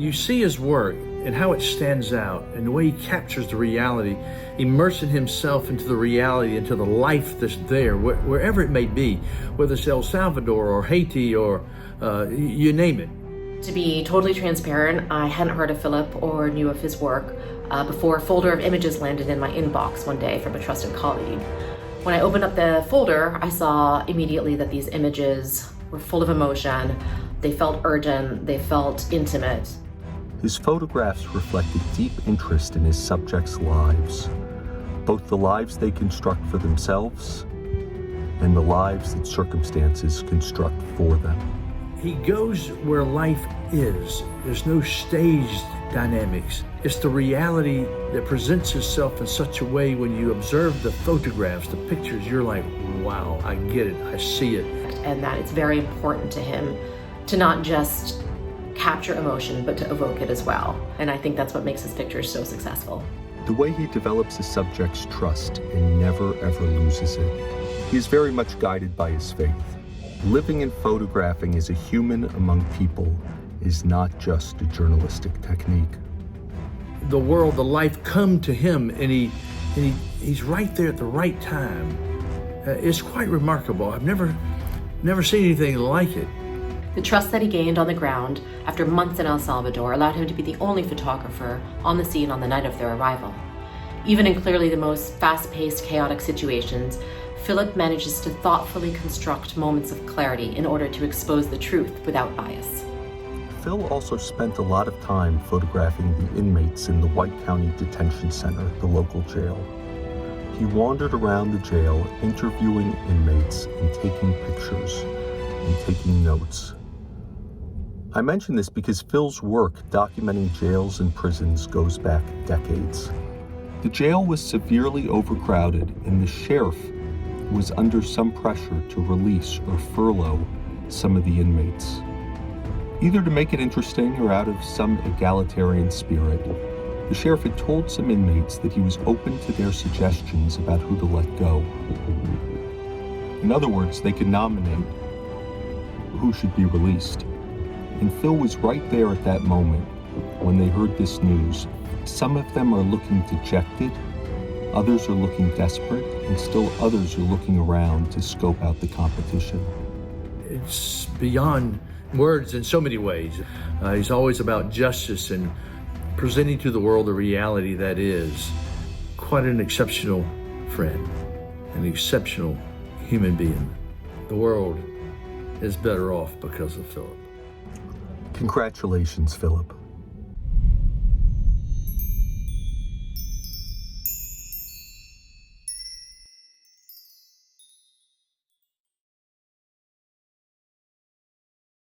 When you see his work and how it stands out and the way he captures the reality, immersing himself into the reality, into the life that's there, wherever it may be, whether it's El Salvador or Haiti or you name it. To be totally transparent, I hadn't heard of Philip or knew of his work before a folder of images landed in my inbox one day from a trusted colleague. When I opened up the folder, I saw immediately that these images were full of emotion. They felt urgent, they felt intimate. His photographs reflected deep interest in his subjects' lives, both the lives they construct for themselves and the lives that circumstances construct for them. He goes where life is. There's no staged dynamics. It's the reality that presents itself in such a way when you observe the photographs, the pictures, you're like, wow, I get it, I see it. And that it's very important to him to not just capture emotion, but to evoke it as well. And I think that's what makes his pictures so successful. The way he develops his subjects' trust and never ever loses it. He is very much guided by his faith. Living and photographing as a human among people is not just a journalistic technique. The world, the life come to him, and he's right there at the right time. It's quite remarkable. I've never seen anything like it. The trust that he gained on the ground after months in El Salvador allowed him to be the only photographer on the scene on the night of their arrival. Even in clearly the most fast-paced, chaotic situations, Philip manages to thoughtfully construct moments of clarity in order to expose the truth without bias. Phil also spent a lot of time photographing the inmates in the White County Detention Center, the local jail. He wandered around the jail, interviewing inmates and taking pictures and taking notes. I mention this because Phil's work documenting jails and prisons goes back decades. The jail was severely overcrowded, and the sheriff was under some pressure to release or furlough some of the inmates. Either to make it interesting or out of some egalitarian spirit, the sheriff had told some inmates that he was open to their suggestions about who to let go. In other words, they could nominate who should be released. And Phil was right there at that moment when they heard this news. Some of them are looking dejected, others are looking desperate, and still others are looking around to scope out the competition. It's beyond words in so many ways. He's always about justice and presenting to the world the reality that is. Quite an exceptional friend, an exceptional human being. The world is better off because of Philip. Congratulations, Philip.